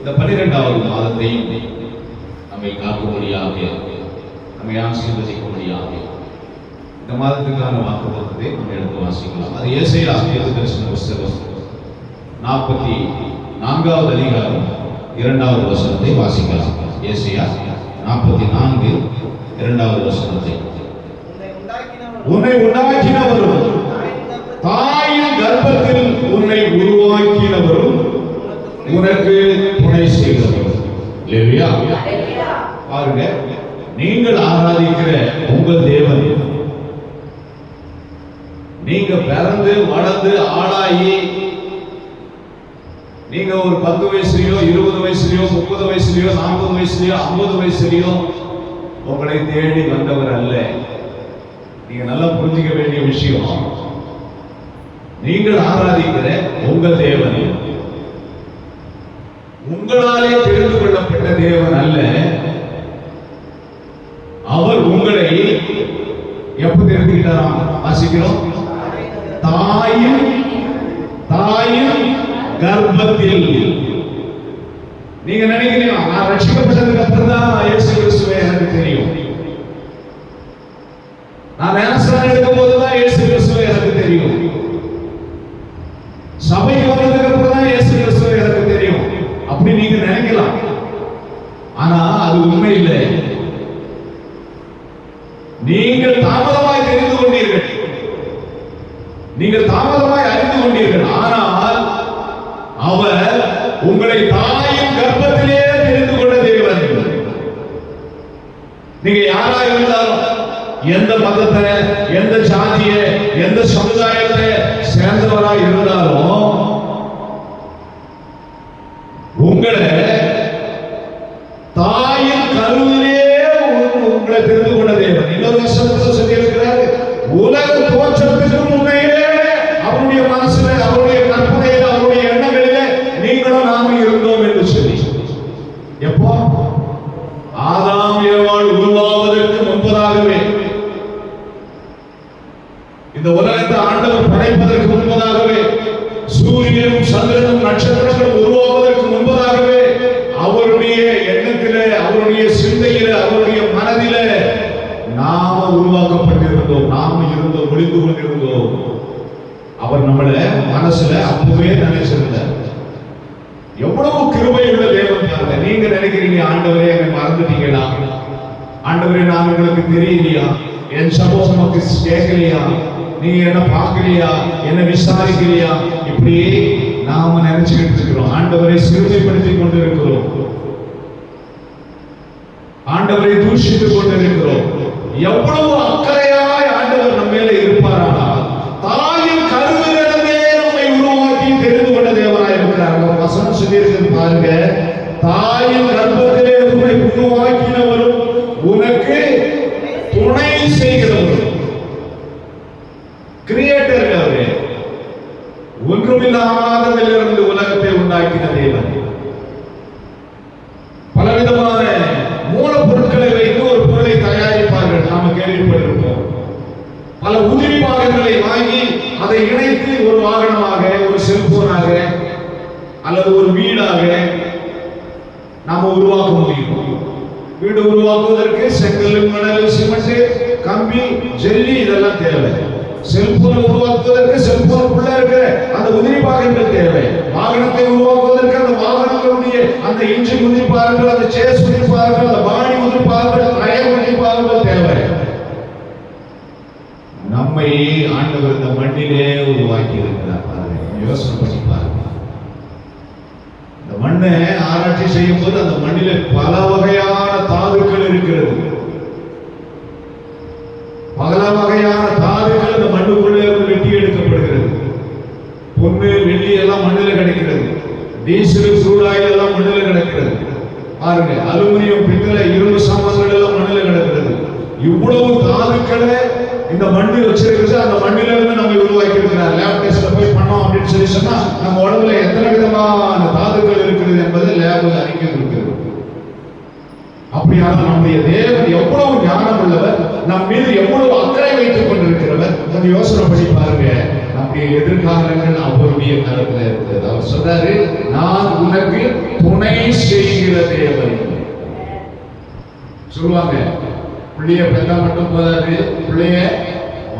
இந்த 12வது மாதத்தையும் நம்மை காக்கும்படியாக, நம்மை ஆசீர்வதிக்கும்படியாக இந்த மாதத்துக்கான வாக்குத்தத்தத்தை நம்ம எடுத்து வாசிக்கலாம். அது ஏசாயா தீர்க்கதரிசன புஸ்தகம் 44வது அதிகாரம் 2வது வசனத்தை வாசிக்கலாம். ஏசாயா 44 2வது வசனத்தை. உன்னை உண்டாக்கினவரும் தாயின் கர்ப்பத்தில் உன்னை உருவாக்கினவரும் உனக்கு துணை செய்கிறவரும். இல்லையா? பாருங்க, நீங்கள் ஆராதிக்கிற உங்கள் தேவன், நீங்க பிறந்து வளர்ந்து ஆளாகி நீங்க ஒரு 10 வயசுலயோ 20 வயசுலயோ 30 வயசுலயோ 40 வயசுலயோ 50 வயசுலயோ உங்களை தேடி வந்தவர் அல்ல. நீங்க நல்லா புரிஞ்சுக்க வேண்டிய விஷயம், நீங்கள் ஆராதிக்கிற உங்கள் தேவன் உங்களாலே தெரிந்து கொள்ளப்பட்ட தேவன் அல்ல. அவர் உங்களை எப்ப தெரிஞ்சுக்கிட்டாராம்? வாசிக்கிறோம். தாயின் கர்ப்பத்தில். நீங்க நினைக்கிறீங்க நான் ரட்சிக்கப்பட்டதுக்கு அப்புறம் தான் இயேசு கிறிஸ்துவை எனக்கு தெரியும், நான் ஞானஸ்நானம் எடுக்கும் போதுதான் இயேசு கிறிஸ்துவை எனக்கு தெரியும், சபைக்கு வந்ததுக்கு அப்புறம் தான் இயேசு கிறிஸ்துவை எனக்கு தெரியும், அப்படி நீங்க நினைக்கலாம். ஆனா அது உண்மை இல்லை. நீங்கள் தாமதமாய் தெரிந்து கொண்டீர்கள், நீங்கள் தாமதமாய் அறிந்து கொண்டீர்கள். ஆனால் அவர் உங்களை தாயின் கர்ப்பத்திலே தெரிந்து கொண்ட தேவன். நீங்க யாரா இருந்தாலும், எந்த மதத்தை, எந்த ஜாதியை, எந்த சமுதாயத்தை சேர்ந்தவராக இருந்தாலும் உங்களை தாயின் கருவிலே உங்களை தெரிந்து கொண்ட தேவன். இன்னொரு வசனத்தில் சொல்லி இருக்கிறார், உலக தோற்றத்துக்கு முன்னையே அவருடைய மனசுல, அவருடைய கற்பனையில, அவருடைய எண்ணங்களிலே நீங்களும் நாமும் இருந்தோம் என்று சொல்லி. எப்போ? ஆதாம் ஏவாள் உருவாவதற்கு முன்பதாகவே, இந்த உலகத்தை ஆண்டவர் படைப்பதற்கு முன்பதாகவே, சூரியனும் சந்திரனும் நட்சத்திரங்களும் உருவாவதற்கு முன்பதாகவே அவருடைய எண்ணத்திலே, அவருடைய சிந்தையிலே, அவருடைய மனதிலே நாம உருவாக்கப்பட்டிருந்தோம், நாம இருந்தோம், ஒளிந்து கொண்டிருந்தோம். அவர் நம்மள மனசுல அப்பவே நினைச்சிருந்தார். எவ்வளவு கிருபை உள்ள தேவன் பாருங்க. நீங்க நினைக்கிறீங்க, ஆண்டவரே என்னை மறந்துட்டீங்களா, ஆண்டவரே நான் உங்களுக்கு தெரியலையா, என் சமூகம் நமக்கு கேட்கலையா, நீங்க என்ன பார்க்கலையா, என்ன விசாரிக்கலையா, இப்படி நாம நினைச்சுக்கிட்டு இருக்கிறோம். ஆண்டவரை சிறுமைப்படுத்திக் கொண்டிருக்கிறோம், ஆண்டவரை தூஷித்துக் கொண்டிருக்கிறோம். எவ்வளவு அக்கறையாய் ஆண்டவர் நம்ம மேல இருப்பாரானால், தாயின் கருவிலிருந்தே நம்மை உருவாக்கி தெரிந்து கொண்ட தேவனாய் இருக்கிறார். ஒரு வசனம் சொல்லியிருக்கிறது பாருங்க, தாயின் கர்ப்பத்திலே உன்னை உருவாக்கினவரும் உனக்கு துணை செய்கிறவரும். கிரியேட்டர் அவரே, ஒன்றுமில்லாததிலிருந்து உலகத்தை உண்டாக்கின தேவன். பலவிதமான மூலப்பொருட்களை வைத்து ஒரு பொருளை தயாரிப்பார்கள், நாம கேள்விப்பட்டிருப்போம். பல உதிரி பாகங்களை வாங்கி அதை இணைத்து ஒரு வாகனமாக, ஒரு செல்போனாக அல்லது ஒரு வீடாக நாம உருவாக்க முடியும். வீடு உருவாக்குவதற்கு செங்கல், மணல், சிமெண்ட், கம்பி, ஜல்லி இதெல்லாம் தேவை. செல்போன் உருவாக்குவதற்கு செல்போனுக்குள்ள இருக்கிற அந்த உதிரி பாகங்கள் தேவை. வாகனத்தை உருவாக்குவதற்கு அந்த வாகனங்களுடைய அந்த இன்ஜின் உதிரி பாகங்கள், அந்த சேஸ் உதிரி பாகங்கள், அந்த பாடி உதிரி பாகங்கள், டயர் உதிரி பாகங்கள் தேவை. நம்மை ஆண்டவர் இந்த மண்ணிலே உருவாக்கி இருக்கிறார். யோசனை பண்ணி பாருங்க. இந்த மண்ணை ஆராய்ச்சி செய்யும் போது அந்த மண்ணிலே பல வகையான தாதுக்கள் இருக்கிறது. பல வகையான தாதுக்கள் இந்த மண்ணுக்குள்ளே இருந்து வெட்டி எடுக்கப்படுகிறது. பொண்ணு, வெள்ளி எல்லாம் மண்ணில் கிடைக்கிறது. டீசல், சூடாயில் எல்லாம் மண்ணில் கிடைக்கிறது. பாருங்க, அலுமினியம், பித்தளை, இரும்பு சாமான்கள் எல்லாம் மண்ணில் கிடக்கிறது. இவ்வளவு தாதுக்களை இந்த மண்ணில் வச்சிருக்கிறது. அந்த மண்ணில இருந்து நம்ம உருவாக்கி இருக்கிறார். லேப் டெஸ்ட்ல போய் பண்ணோம் அப்படின்னு சொல்லி சொன்னா நம்ம உடம்புல எத்தனை விதமான தாதுக்கள் இருக்கிறது என்பதை லேப்ல அறிக்கை கொடுக்கிறது. அப்படியான நம்முடைய தேவன் எவ்வளவு ஞானம் உள்ளவர், நம் மீது எவ்வளவு அக்கறை வைத்துக் கொண்டிருக்கிறவர். கொஞ்சம் யோசனை பண்ணி பாருங்க. நம்முடைய எதிர்காலங்கள் அவருடைய கருத்துல இருக்கிறது. அவர் சொல்றாரு, நான் உனக்கு துணை செய்கிற தேவன். சொல்லுவாங்க, பிள்ளைய பெற்றா மட்டும் போதாது, பிள்ளைய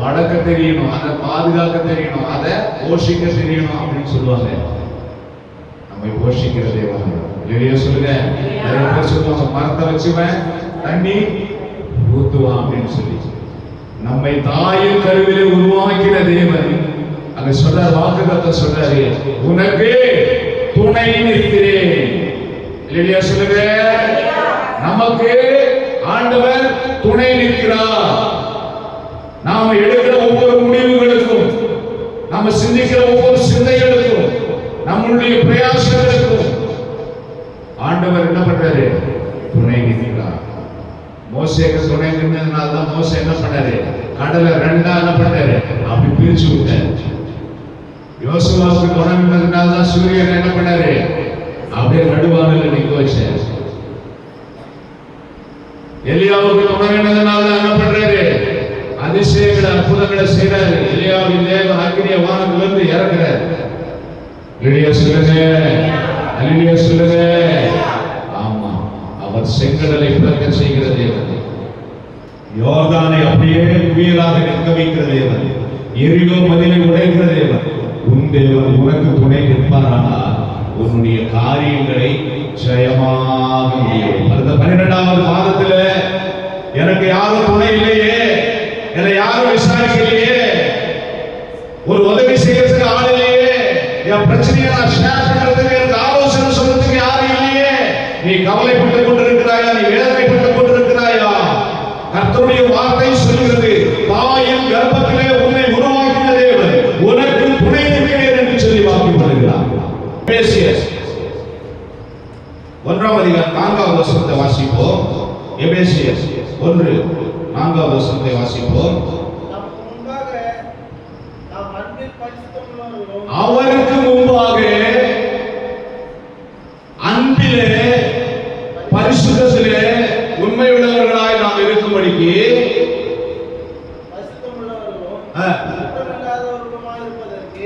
வளர்க்க தெரியணும், அதை பாதுகாக்க தெரியணும், அதை போஷிக்க தெரியணும் அப்படின்னு சொல்லுவாங்க. நம்மை போஷிக்கிற தேவன் இல்லையா? சொல்லுங்க. நிறைய பேர் சொல்லுவாங்க, மரத்தை வச்சுவேன் தண்ணி ஊத்துவான் அப்படின்னு சொல்லி. நம்மை தாயின் கருவிலே உருவாக்கிற தேவன் அங்க சொல்ற வாக்குத்தத்தம் சொல்றாரு, உனக்கு துணை நிற்கிறேன் இல்லையா? சொல்லுங்க. நமக்கு ஆண்டவர் துணை நிற்கிறார். நாம எடுக்கிற ஒவ்வொரு முடிவுகளுக்கும், நாம சிந்திக்கிற ஒவ்வொரு சிந்தைகளுக்கும், நம்மளுடைய பிரயாசங்களுக்கும் ஆண்டவர் என்ன பண்றாரு? துணை நிற்கிறார். மோசேக்கு துணை நின்றதுனால தான் மோசே என்ன பண்ணாரு? கடலை ரெண்டா என்ன பண்ணாரு? அப்படி பிரிச்சு விட்டாரு. யோசுவாவுக்கு துணை நின்றதுனால தான் சூரியன் என்ன பண்ணாரு? அப்படியே நடுவானில் நிக்க வச்சாரு. எலியாவுக்கு துணை நின்றதுனால தான் என்ன பண்றாரு? அதிசயங்களை அற்புதங்களை செய்யறாரு. எலியாவின் தேவன் அக்கினிய வானத்திலிருந்து இறக்குறாரு. இல்லையா? சொல்லுங்க. அல்லேலூயா சொல்லுங்க. ஆமா, அவர் செங்கடலை பிளக்க செய்கிற தேவன், யோர்தானை அப்படியே குவியலாக நிற்க வைக்கிற தேவன், எரிகோ மதிலை உடைக்கிற தேவன். உன் தேவன் உனக்கு துணை நிற்பாரானால் உன்னுடைய காரியங்களை ஜெயமாக முடியும். அடுத்த 12வது மாதத்துல எனக்கு யாரும் துணை இல்லையே, என்னை யாரும் விசாரிக்கலையே, ஒரு உதவி செய்யறதுக்கு ஆள் இல்லையே, என் பிரச்சனையை நான் ஷேர் பண்றதுக்கு எனக்கு ஆலோசனை சொல்றதுக்கு யாரும் இல்லையே, நீ கவலைப்பட்டுக் கொண்டிருக்கிறாயா? நீ வேதனைப்பட்டுக் கொண்டிருக்கிறாயா? கர்த்தருடைய வார்த்தை சொல்கிறது, தாயின் கர்ப்பத்திலே உன்னை உருவாக்கின தேவன் உனக்கு துணை நிற்கிறேன் என்று சொல்லி வாக்குறுதிக்கிறார். எபேசியர் 1ஆம் அதிகாரம் 4வது வசனத்தை வாசிப்போம். எபேசியர் 1:4 வசனத்தை வாசிப்போம். அவருக்கு முன்பாக அன்பிலே பரிசுத்தத்திலே உண்மையுள்ளவர்களாய் நாம் இருக்கும்படிக்கு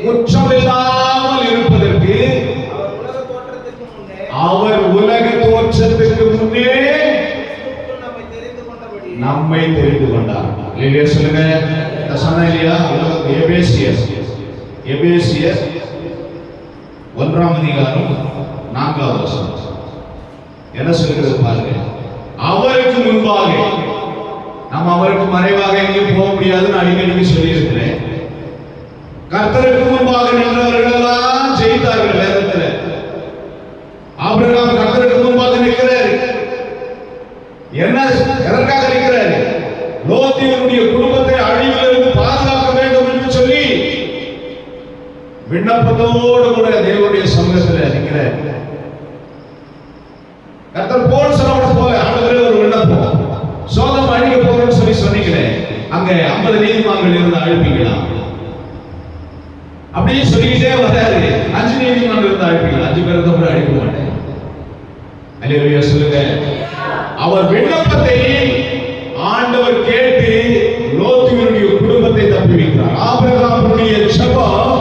குற்றமில்லாமல் இருப்பதற்கு அவர் உலக தோற்றத்துக்கு முன்னே நம்மை தெரிந்து கொண்டார். இல்லையா? சொல்லுங்க. சொன்ன இல்லையா? எபேசியர் 1ஆம் அதிகாரம் 4வது வசனம் என்ன சொல்கிறது பாருங்க. அவருக்கு முன்பாக, நம்ம அவருக்கு மறைவாக எங்கேயும் போக முடியாதுன்னு அடிக்கடி சொல்லி இருக்கிறேன். கர்த்தருக்கு முன்பாக நின்றவர்கள் எல்லாம் ஜெயித்தார்கள். வேதத்துல ஆபிரகாம் கர்த்தருக்கு முன்பாக நிற்கிறார். என்ன எதற்காக நிற்கிறார்? லோத்தினுடைய குடும்பத்தை அழிவிலிருந்து பாதுகாக்க வேண்டும் என்று சொல்லி விண்ணப்பத்தோடு கூட தேவனுடைய சமூகத்தில் நிற்கிறார். கர்த்தர் போல் சொல்லப்பட போல ஆண்டவரே ஒரு விண்ணப்பம், சோதம் அழிக்க போறேன்னு சொல்லி சொன்னீங்களே, அங்க 50 நீதிமான்கள் இருந்து அழிப்பீங்களா? அப்படியே சொல்லிக்கிட்டே வராரு. 5 நீதிமான்கள் இருந்து அழிப்பீங்களா? 5 பேரை கூட அழிக்க மாட்டேன். அல்லேலூயா சொல்லுங்க. அவர் விண்ணப்பத்தை ஆண்டவர் கேட்டு லோத்தினுடைய குடும்பத்தை தப்பி வைக்கிறார். ஆபிரகாமுடைய ஜெபம்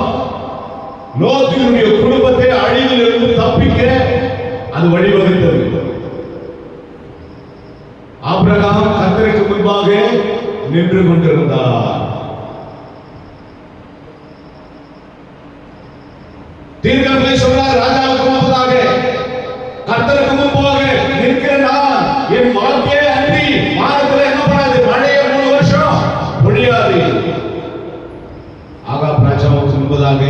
லோத்தினுடைய குடும்பத்தை அழிவிலிருந்து தப்பிக்க அது வழிவகுத்தது. ஆபிரகாம் கர்த்தருக்கு முன்பாக நின்று கொண்டிருந்தார். தீர்க்கதரிசி சொல்றார், ராஜாவுக்கு முன்பதாக கர்த்தருக்கு முன்பாக நிற்கிற நான் என் வாழ்க்கையே அன்றி வானத்துல என்ன பண்ணாது? மழையை 3 வருஷம் பொழியாது. ஆகாப் ராஜாவுக்கு முன்பதாக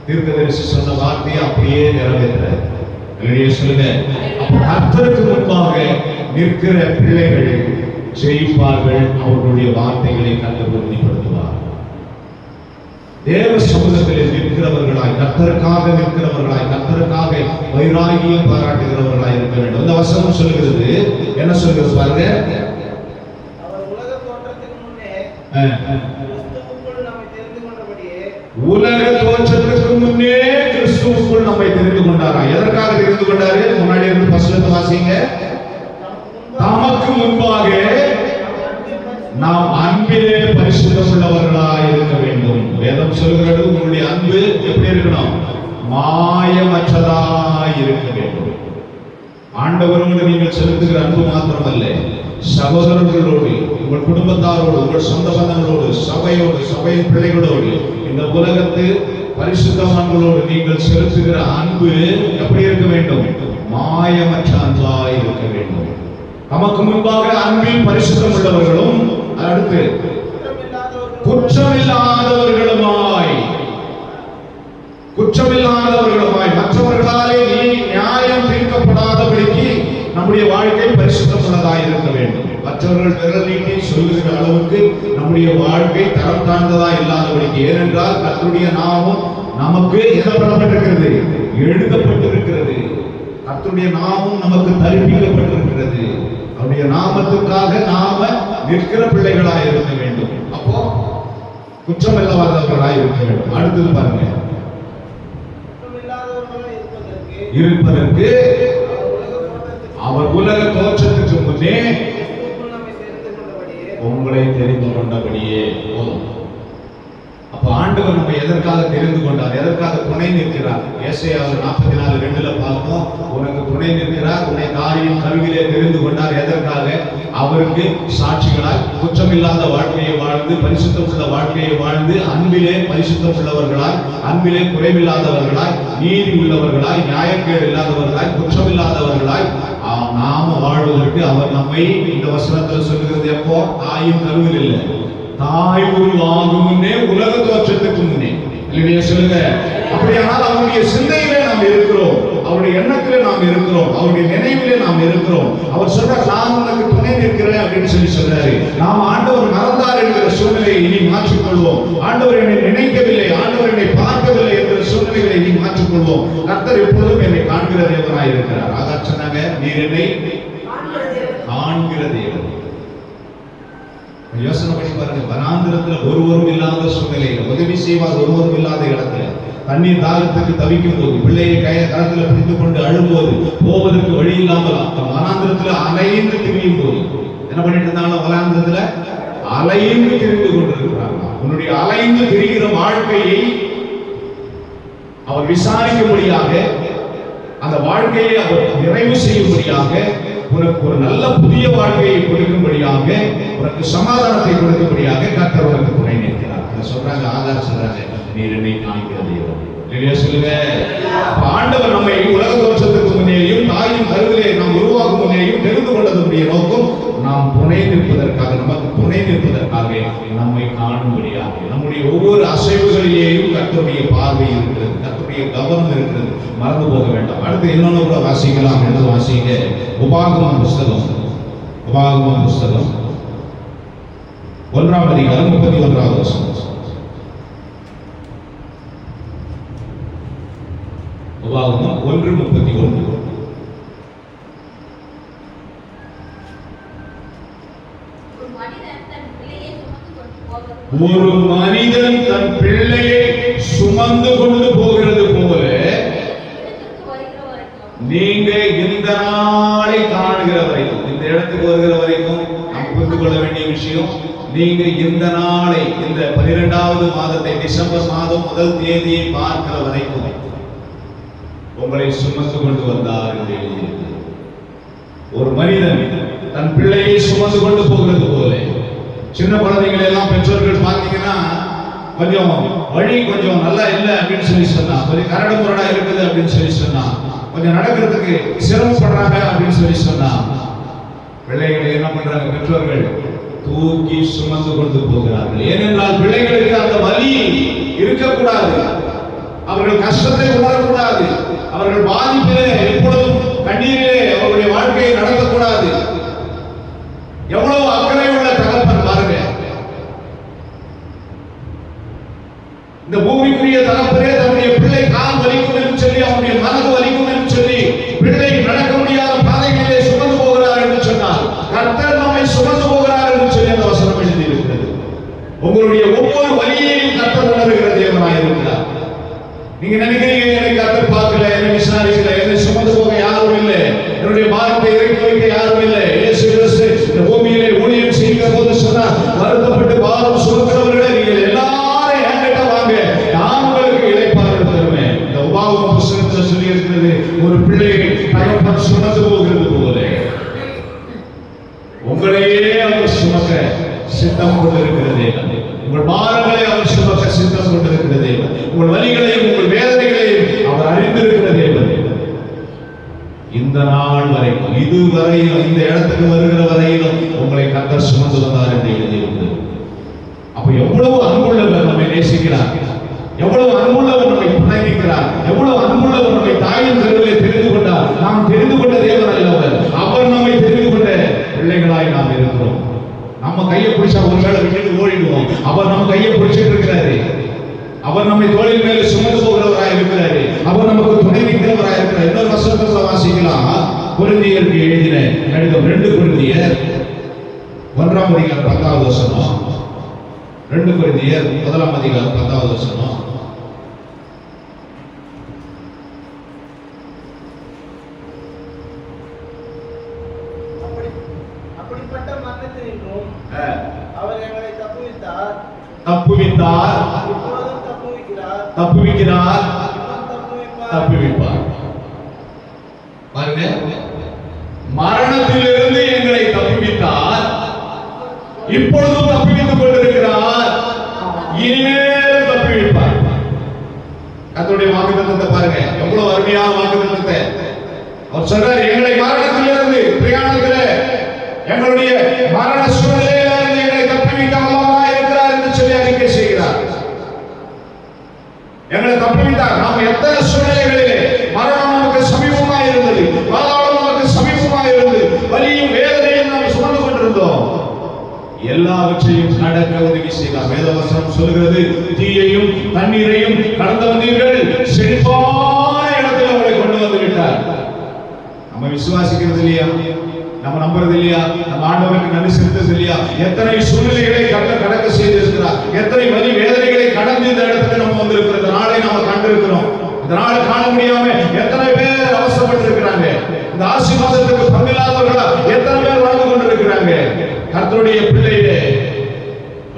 தீர்க்கதரிசி சொன்ன வார்த்தையை அப்படியே நிறைவேற்றார். சொல்லுங்க. கர்த்தருக்கு முன்பாக நிற்கிற பிள்ளைகள் ஜெயிப்பார்கள். அவர்களுடைய வார்த்தைகளை கண்டு உறுதிப்படுத்துவார். தேவ சமூகத்தில் நிற்கிறவர்களாய், கர்த்தருக்காக நிற்கிறவர்களாய், கர்த்தருக்காக வைராகியம் பாராட்டுகிறவர்களாய் இருக்க வேண்டும். இந்த வசனம் சொல்கிறது, என்ன சொல்கிறது பாருங்க. உலக தோற்றத்துக்கு முன்னே கிறிஸ்துவுக்குள் நம்மை தெரிந்து கொண்டாரா? எதற்காக தெரிந்து கொண்டாரு? முன்னாடி இருந்து வசனத்தை வாசிங்க. தமக்கு முன்பாக நாம் அன்பிலே பரிசுத்தம் உள்ளவர்களாய் இருக்க வேண்டும். வேண்டும். வேதம் சொல்கிறது உங்களுடைய அன்பு எப்படி இருக்கணும்? மாயமற்றதாய் இருக்க வேண்டும். ஆண்டவரோடு நீங்கள் செலுத்துகிற அன்பு மாத்திரமல்ல, சகோதரர்களோடு, உங்கள் குடும்பத்தாரோடு, உங்கள் சொந்த பந்தங்களோடு, சபையோடு, சபையின் பிள்ளைகளோடு, இந்த உலகத்து பரிசுத்தவான்களோடு நீங்கள் செலுத்துகிற அன்பு எப்படி இருக்க வேண்டும்? மாயமற்ற அன்பாய் இருக்க வேண்டும். நமக்கு முன்பாக அன்பில் பரிசுத்தம் உள்ளவர்களும், அடுத்து குற்றமில்லாதவர்களுமாய் மற்றவர்களாலே நியாயம் தீர்க்கப்படாதபடிக்கு நம்முடைய வாழ்க்கை பரிசுத்தம் உள்ளதாய் இருக்க வேண்டும். மற்றவர்கள் விரல் நீட்டி சொல்லுகிற அளவுக்கு நம்முடைய வாழ்க்கை தரம் தாழ்ந்ததா இல்லாதபடிக்கு. ஏனென்றால் கர்த்தருடைய நாமம் நமக்கு எழுதப்பட்டிருக்கிறது, எழுதப்பட்டிருக்கிறது. கர்த்தருடைய நாமம் நமக்கு தரிப்பிக்கப்பட்டிருக்கிறது. அவருடைய நாமத்துக்காக நாம நிற்கிற பிள்ளைகளாய் இருக்க வேண்டும். அப்போ குற்றம் இல்லாதவர்களாய் இருக்க வேண்டும். அடுத்தது பாருங்க, இருப்பதற்கு அவர் உலக தோற்றத்துக்கு முன்னே உங்களை தெரிந்து கொண்டபடியே போதும். அப்ப ஆண்டவர் நம்ம எதற்காக தெரிந்து கொண்டார்? எதற்காக துணை நிற்கிறார்? ஏசாயா 44:2 பார்த்தோம். உனக்கு துணை நிற்கிறார், உன்னை தாயின் கருவிலே தெரிந்து கொண்டார். எதற்காக? அவருக்கு சாட்சிகளாய் குற்றமில்லாத வாழ்க்கையை வாழ்ந்து, பரிசுத்தம் உள்ள வாழ்க்கையை வாழ்ந்து, அன்பிலே பரிசுத்தம் உள்ளவர்களாய், அன்பிலே குறைவில்லாதவர்களாய், நீதி உள்ளவர்களாய், நியாயக்கேடு இல்லாதவர்களாய், குற்றமில்லாதவர்களாய் நாம வாழ்வதற்கு அவர் நம்மை, இந்த வசனத்தில் சொல்லுகிறது, எப்போ? தாயின் கருவில் இல்லை, தாய் உருவாகும் முன்னே, உலக தோற்றத்துக்கு முன்னே. இல்லையா? சொல்லுங்க. அப்படியானால் அவருடைய சிந்தையிலே நாம் இருக்கிறோம், அவருடைய எண்ணத்திலே நாம் இருக்கிறோம், அவருடைய நினைவிலே நாம் இருக்கிறோம். அவர் சொல்றார், நான் உனக்கு துணை நிற்கிறேன் அப்படின்னு சொல்றாரு. நாம் ஆண்டவர் மறந்தார் என்கிற சூழ்நிலையை இனி மாற்றிக்கொள்வோம். ஆண்டவர் என்னை நினைக்கவில்லை, ஆண்டவர் என்னை பார்க்கவில்லை என்கிற சூழ்நிலைகளை இனி மாற்றிக்கொள்வோம். கர்த்தர் எப்பொழுதும் என்னை காண்கிற தேவனாய் இருக்கிறார். அதான் சொன்னாங்க, நீர் என்னை காண்கிற தேவன். யோசனை பண்ணி பாருங்க, வனாந்திரத்துல ஒருவரும் இல்லாத சூழ்நிலையில, உதவி செய்வார் ஒருவரும் இல்லாத இடத்துல, தண்ணீர் தாகத்துக்கு தவிக்கும் போது, பிள்ளையை கரத்துல பிடித்துக் கொண்டு அழும்போது, போவதற்கு வழி இல்லாமல் வனாந்திரத்துல அலைந்து திரியும் போது என்ன பண்ணிட்டு இருந்தாலும், வனாந்திரத்துல அலைந்து திரிந்து கொண்டிருக்கிறாங்க. உன்னுடைய அலைந்து திரிகிற வாழ்க்கையை அவர் விசாரிக்கும்படியாக, அந்த வாழ்க்கையை அவர் நிறைவு செய்யும்படியாக, உனக்கு ஒரு நல்ல புதிய வாழ்க்கையை கொடுக்கும்படியாக, உனக்கு சமாதானத்தை கொடுக்கும்படியாக கர்த்தர் உனக்கு துணை நிற்கிறார். அதை சொல்றாங்க, ஆதார் சொல்றாங்க, நீர் என்னை காண்கிற தேவன். இல்லையா? சொல்லுங்க. ஆண்டவர் நம்மை உலக தோற்றத்துக்கு முன்னேயும், தாயின் கருவிலே நாம் உருவாகும் முன்னேயும் தெரிந்து கொண்டதுடைய நோக்கம் நாம் துணை நிற்பதற்காக, நமக்கு துணை நிற்பதற்காக, நம்மை காணும்படியாக. நம்முடைய ஒவ்வொரு அசைவுகளிலேயும் கர்த்தருடைய பார்வை இருக்கிறது, கர்த்தருடைய கவனம் இருக்கிறது. மறந்து போக வேண்டாம். அடுத்து இன்னொன்று கூட வாசிக்கலாம். என்று வாசிங்க, உபாகமம் புஸ்தகம், உபாகமம் புஸ்தகம் 1ஆம் அதிகாரம் 31வது வசனம். உபாகமம் 1:31. ஒரு மனிதன் தன் பிள்ளையை சுமந்து கொண்டு போகிறது போல நீங்க இந்த நாளை காணுகிற வரைக்கும், இந்த இடத்துக்கு வருகிற வரைக்கும் நாம் புரிந்து கொள்ள வேண்டிய விஷயம், நீங்க இந்த நாளை, இந்த 12வது மாதத்தை, டிசம்பர் மாதம் 1 தேதியை பார்க்கிற வரைக்கும் உங்களை சுமந்து கொண்டு வந்தார் என்று எழுதியிருக்கிறது. ஒரு மனிதன் தன் பிள்ளையை சுமந்து கொண்டு போகிறது போல. சின்ன குழந்தைகளை எல்லாம் பெற்றோர்கள் பார்த்தீங்கன்னா, கொஞ்சம் வழி கொஞ்சம் நல்லா இல்லை அப்படின்னு சொல்லி சொன்னா, கொஞ்சம் கரடு முரடா இருக்குது அப்படின்னு சொல்லி சொன்னா, கொஞ்சம் நடக்கிறதுக்கு சிரமப்படுறாங்க அப்படின்னு சொல்லி சொன்னா, பிள்ளைகளை என்ன பண்றாங்க? பெற்றோர்கள் தூக்கி சுமந்து கொண்டு போகிறார்கள். ஏனென்றால் பிள்ளைகளுக்கு அந்த வலி இருக்கக்கூடாது, அவர்கள் கஷ்டத்தை உணரக்கூடாது, அவர்கள் பாதிப்பிலே எப்பொழுதும் கண்ணீரிலே அவருடைய வாழ்க்கையை நடக்கக்கூடாது. எவ்வளவு அக்கறை உள்ள தகப்பன் பாருங்க. இந்த பூமிக்குரிய தகப்பனே தன்னுடைய பிள்ளை கால் வலிக்கும் என்று சொல்லி, அவனுடைய மனது வலிக்கும் என்று சொல்லி, பிள்ளை நடக்க முடியாத பாதைகளிலே சுமந்து போகிறார் என்று சொன்னால், கர்த்தர் நம்மை சுமந்து போகிறார் என்று சொல்லி அந்த வசனம் எழுதியிருக்கிறது. உங்களுடைய ஒவ்வொரு வலியையும் கர்த்தர் உணர்கிற தேவனாய் இருக்கிறார். நீங்க நினைக்கிறீங்க, என்னை கர்த்தர் பார்க்கல, என்னை விசாரிக்கல, என்னை சுமந்து பிள்ளையை தகப்பன் சுமந்து போகிறது போல உங்களையே அவர் சுமக்க சித்தம் கொண்டிருக்கிறதே. உங்கள் பாரங்களை அவர் சுமக்க சித்தம் கொண்டிருக்கிறதே. உங்கள் வலிகளையும் உங்கள் வேதனைகளையும் அவர் அறிந்திருக்கிறதே. இந்த நாள் வரைக்கும் இதுவரையிலும் இந்த இடத்துக்கு வருகிற வரையிலும் உங்களை கர்த்தர் சுமந்து வந்தார் என்று எழுதியிருக்கிறது. அப்ப எவ்வளவு அன்புள்ளவர் நம்மை நேசிக்கிறார், எவ்வளவு அன்புள்ளவர் நம்மை பிணைக்கிறார், எவ்வளவு அன்புள்ளவர் நம்மை தாயின் கருவிலே தெரிந்து கொண்டார். நாம் தெரிந்து கொண்ட தேவன் அல்லவர், அவர் நம்மை தெரிந்து கொண்ட பிள்ளைகளாய் நாம் இருக்கிறோம். நம்ம கையை பிடிச்சா ஒரு வேளை விட்டு ஓடிடுவோம். அவர் நம்ம கையை பிடிச்சிட்டு இருக்கிறாரு. அவர் நம்மை தோளின் மேலே சுமந்து போகிறவராய் இருக்கிறாரு. அவர் நமக்கு துணை நிற்கிறவராய் இருக்கிறார். இன்னொரு வசனத்தை வாசிக்கலாம். கொரிந்தியருக்கு எழுதின கடிதம் 2 கொரிந்தியர் 1ஆம் அதிகாரம் 10வது வசனம். 2 கொரிந்தியர் 1ஆம் அதிகாரம் 10வது வசனம். அப்படிப்பட்ட மரணத்தினின்றும் அவர் எங்களை தப்புவித்தார், தப்புவிக்கிறார், தப்புவிப்பார். பாருங்க, மரணத்திலிருந்து எங்களை தப்புவித்தார், இப்பொழுதும் தப்புவித்துக் கொண்டிருக்கிறார், இனிமேல் தப்புவிப்பார். கர்த்தருடைய வாக்குத்தத்தத்தை பாருங்க, எவ்வளவு அருமையான வாக்குத்தத்தத்தை அவர் சொல்றார். எங்களை மரணத்திலிருந்து பிரயாணத்தில் எங்களுடைய மரண சூழ்நிலையிலிருந்து எங்களை தப்புவிக்க வல்லவராய் இருக்கிறார் என்று சொல்லி அறிக்கை செய்கிறார். எங்களை தப்புவித்தார். நாம் எத்தனை சூழ்நிலைகளிலே மரணம் நமக்கு சமீபமாய் இருந்தது, பாதாளம் நமக்கு சமீபமாய் இருந்தது, வலியும் வேதனையும் நாம் சுமந்து கொண்டிருந்தோம். எல்லாவற்றையும் கடக்க உதவி செய்தார். வேதவசனம் சொல்கிறது, தீயையும் தண்ணீரையும் கடந்து வந்தீர்கள், செழிப்பான இடத்தில் அவரை கொண்டு வந்து விட்டார். நம்ம விசுவாசிக்கிறது இல்லையா? நம்ம நம்புறது இல்லையா? நம்ம ஆண்டவருக்கு நன்றி செலுத்துறது இல்லையா? எத்தனை சூழ்நிலைகளை கடக்க செய்திருக்கிறார், எத்தனை வலி வேதனைகளை கடந்து இந்த இடத்துக்கு நம்ம வந்திருக்கிறோம். இந்த நாளை நாம கண்டிருக்கிறோம். இந்த நாளை காண முடியாம எத்தனை பேர் அவசரப்பட்டு இருக்கிறாங்க. இந்த ஆசீர்வாதத்துக்கு பங்கில்லாதவர்களா எத்தனை பேர் வாழ்ந்து கொண்டிருக்கிறாங்க. கர்த்தருடைய பிள்ளையே,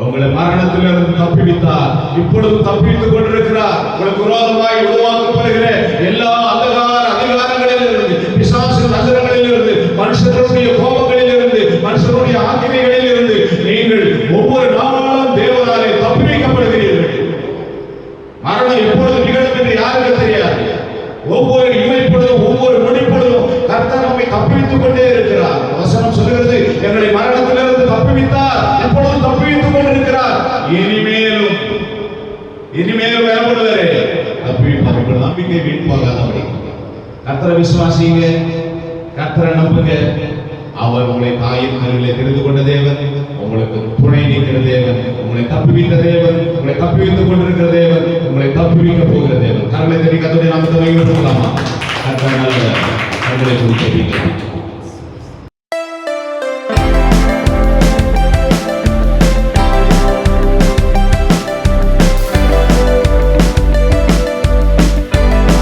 உங்களை மரணத்திலிருந்து தப்புவித்தார், இப்பொழுது தப்புவித்துக் கொண்டிருக்கிறார். உங்களுக்கு விரோதமாய் உருவாக்கப்படுகிற எல்லா அதிகாரங்களிலிருந்து, பிசாசு தந்திரங்களிலிருந்து, மனுஷனுடைய கோபங்களிலிருந்து, மனுஷனுடைய ஆக்கினைகளிலிருந்து நீங்கள் ஒவ்வொரு நாளும் தேவனாலே தப்புவிக்கப்படுகிறீர்கள். மரணம் எப்பொழுது நிகழும் என்று யாருக்கு தெரியாது. ஒவ்வொரு இமைப்பொழுதும் ஒவ்வொரு நொடிப்பொழுதும் கர்த்தர் நம்மை தப்புவித்துக் கொண்டே இருக்கிறார். வசனம் சொல்கிறது, எங்களை மரணத்திலிருந்து தப்புவித்தார், எப்பொழுதும் தப்புவித்துக் கொண்டிருக்கிறார், இனிமேலும் வேறுபடுவாரே தப்புவிப்பார். உங்கள் நம்பிக்கை வீண் போகாதபடி கர்த்தரை விசுவாசிங்க, கர்த்தரை நம்புங்க. அவர் உங்களை தாயின் கருவிலே தெரிந்து கொண்ட தேவன், உங்களுக்கு துணை நிற்கிற தேவன், உங்களை தப்புவித்த தேவன், உங்களை தப்புவித்துக் கொண்டிருக்கிற தேவன், உங்களை தப்புவிக்க போகிற தேவன். கர்த்தரை தேடி கர்த்தருடைய நாமத்தை மகிமைப்படுத்தலாமா? கர்த்தர் நல்லவர். உங்களை குறித்து